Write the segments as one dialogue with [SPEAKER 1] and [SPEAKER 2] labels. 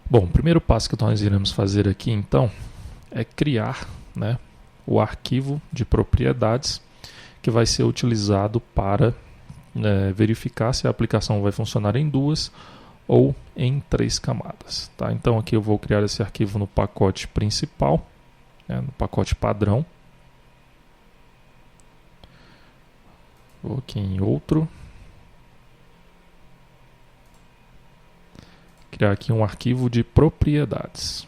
[SPEAKER 1] Bom, o primeiro passo que nós iremos fazer aqui então é criar, né, o arquivo de propriedades que vai ser utilizado para verificar se a aplicação vai funcionar em 2 ou em 3 camadas. Tá? Então aqui eu vou criar esse arquivo no pacote principal, no pacote padrão. Vou aqui em outro. Criar aqui um arquivo de propriedades.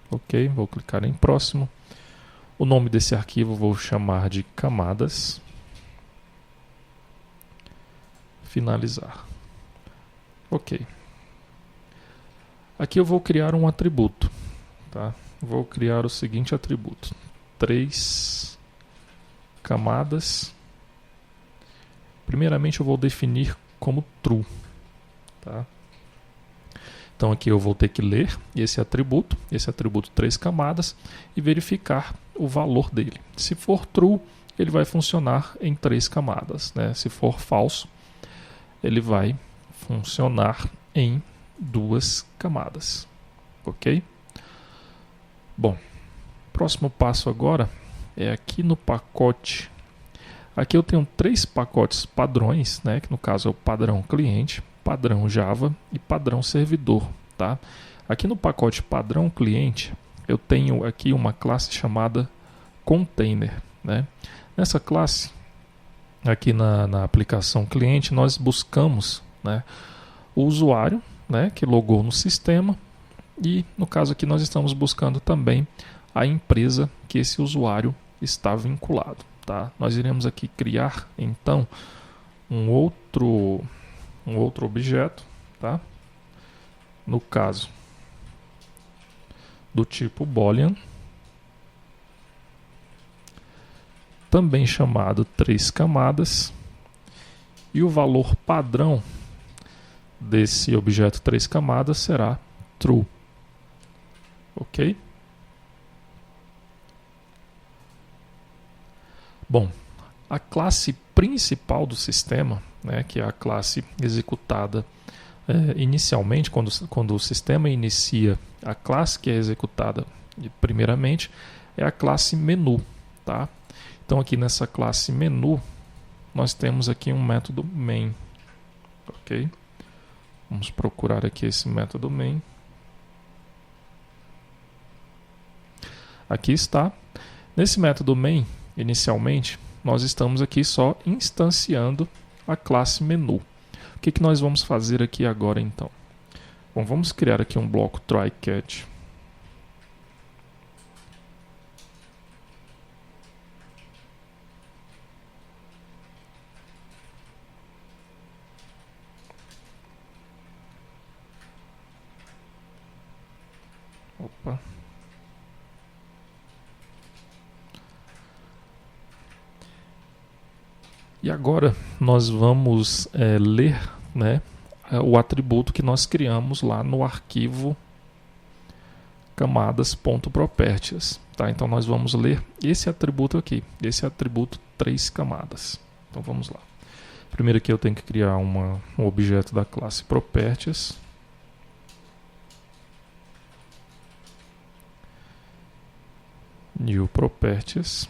[SPEAKER 1] Ok, vou clicar em próximo. O nome desse arquivo vou chamar de camadas. Finalizar. Ok. Aqui eu vou criar um atributo. Tá? Vou criar o seguinte atributo: 3 camadas. Primeiramente eu vou definir como true. Tá? Então aqui eu vou ter que ler esse atributo 3 camadas, e verificar o valor dele. Se for true, ele vai funcionar em 3 camadas. Né? Se for falso, ele vai funcionar em 2 camadas. Ok? Bom, próximo passo agora é aqui no pacote. Aqui eu tenho 3 pacotes padrões, né? Que no caso é o padrão cliente, padrão Java e padrão servidor. Tá? Aqui no pacote padrão cliente, eu tenho aqui uma classe chamada container. Né? Nessa classe, aqui na aplicação cliente, nós buscamos, né, o usuário, né, que logou no sistema, e no caso aqui nós estamos buscando também a empresa que esse usuário está vinculado. Tá? Nós iremos aqui criar então um outro objeto, tá? No caso do tipo boolean, também chamado 3 camadas, e o valor padrão desse objeto 3 camadas será true. Ok? Bom, a classe principal do sistema, né, que é a classe executada inicialmente, quando o sistema inicia, a classe que é executada primeiramente é a classe menu. Tá? Então aqui nessa classe menu, nós temos aqui um método main. Ok? Vamos procurar aqui esse método main. Aqui está. Nesse método main, inicialmente, nós estamos aqui só instanciando a classe menu. O que nós vamos fazer aqui agora então? Bom, vamos criar aqui um bloco try-catch. Opa. E agora nós vamos ler, né, o atributo que nós criamos lá no arquivo camadas.properties. Tá? Então nós vamos ler esse atributo aqui, esse atributo 3 camadas. Então vamos lá. Primeiro aqui eu tenho que criar um objeto da classe properties. New properties.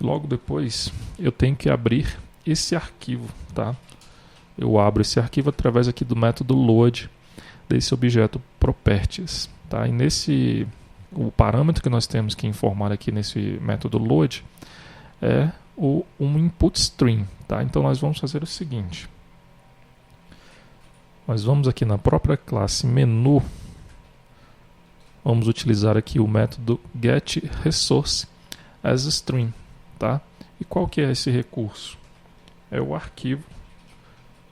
[SPEAKER 1] Logo depois eu tenho que abrir esse arquivo. Tá? Eu abro esse arquivo através aqui do método load desse objeto properties. Tá? E o parâmetro que nós temos que informar aqui nesse método load é um input string. Tá? Então nós vamos fazer o seguinte. Nós vamos aqui na própria classe menu, vamos utilizar aqui o método getResource as string. Tá? E qual que é esse recurso? É o arquivo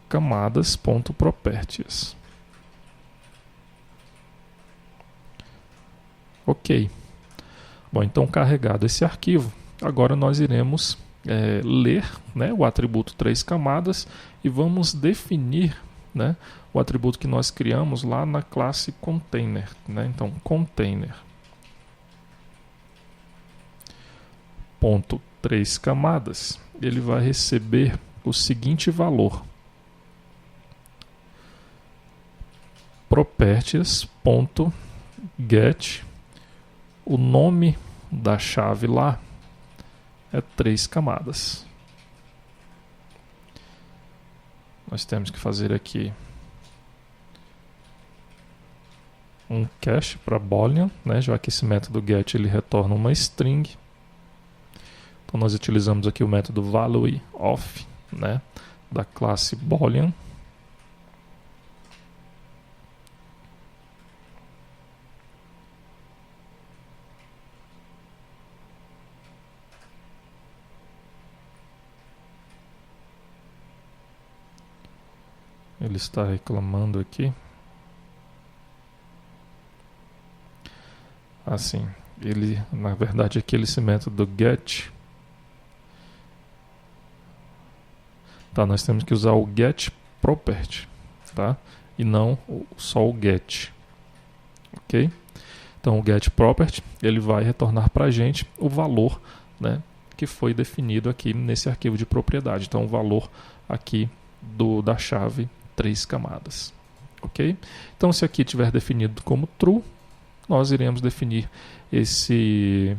[SPEAKER 1] camadas.properties. Ok. Bom, então carregado esse arquivo, agora nós iremos ler, né, o atributo 3 camadas e vamos definir, né, o atributo que nós criamos lá na classe container. Né? Então, container. Ponto 3 camadas, ele vai receber o seguinte valor: properties.get, o nome da chave lá é 3 camadas. Nós temos que fazer aqui um cache para boolean, né, já que esse método get ele retorna uma string. Então nós utilizamos aqui o método valueOf, né, da classe boolean. Ele está reclamando aqui. Assim, ele, na verdade, aqui esse método get. Tá, nós temos que usar o get property, tá? E não só o get. OK? Então o get property, ele vai retornar para a gente o valor, né, que foi definido aqui nesse arquivo de propriedade. Então o valor aqui da chave 3 camadas. OK? Então se aqui tiver definido como true, nós iremos definir esse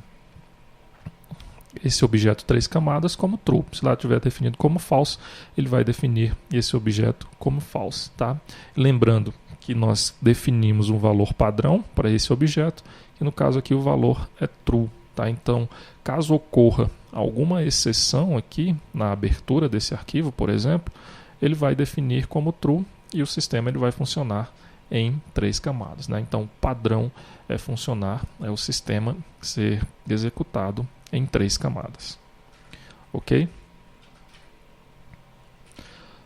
[SPEAKER 1] objeto 3 camadas como true. Se lá tiver definido como false, ele vai definir esse objeto como false, tá? Lembrando que nós definimos um valor padrão para esse objeto, e no caso aqui o valor é true, tá? Então, caso ocorra alguma exceção aqui na abertura desse arquivo, por exemplo, ele vai definir como true e o sistema ele vai funcionar em 3 camadas, né? Então, o padrão é funcionar, é o sistema ser executado em 3 camadas. OK?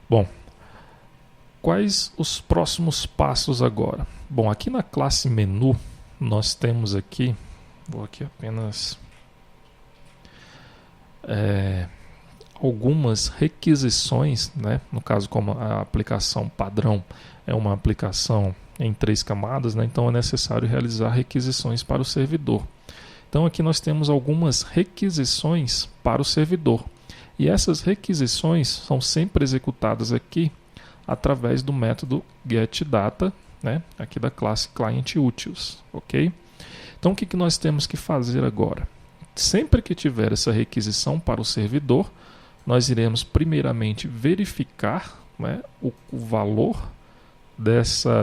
[SPEAKER 1] Bom, quais os próximos passos agora? Bom, aqui na classe menu, nós temos aqui, vou aqui apenas algumas requisições, né? No caso, como a aplicação padrão é uma aplicação em 3 camadas, né? Então é necessário realizar requisições para o servidor. Então aqui nós temos algumas requisições para o servidor. E essas requisições são sempre executadas aqui através do método getData, né? Aqui da classe clientUtils, OK? Então o que nós temos que fazer agora? Sempre que tiver essa requisição para o servidor, nós iremos primeiramente verificar, né, o valor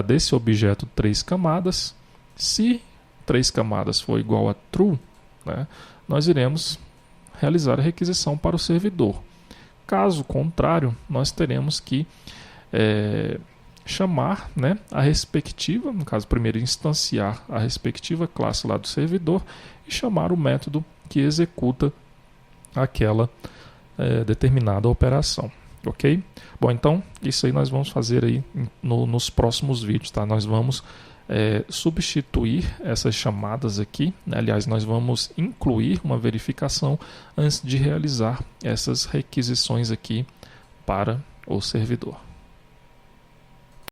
[SPEAKER 1] desse objeto 3 camadas. Se 3 camadas for igual a true, né, nós iremos realizar a requisição para o servidor. Caso contrário, nós teremos que chamar, né, a respectiva, no caso primeiro instanciar a respectiva classe lá do servidor e chamar o método que executa aquela determinada operação. OK? Bom, então isso aí nós vamos fazer aí nos próximos vídeos, tá? Nós vamos substituir essas chamadas aqui, né? Aliás, nós vamos incluir uma verificação antes de realizar essas requisições aqui para o servidor.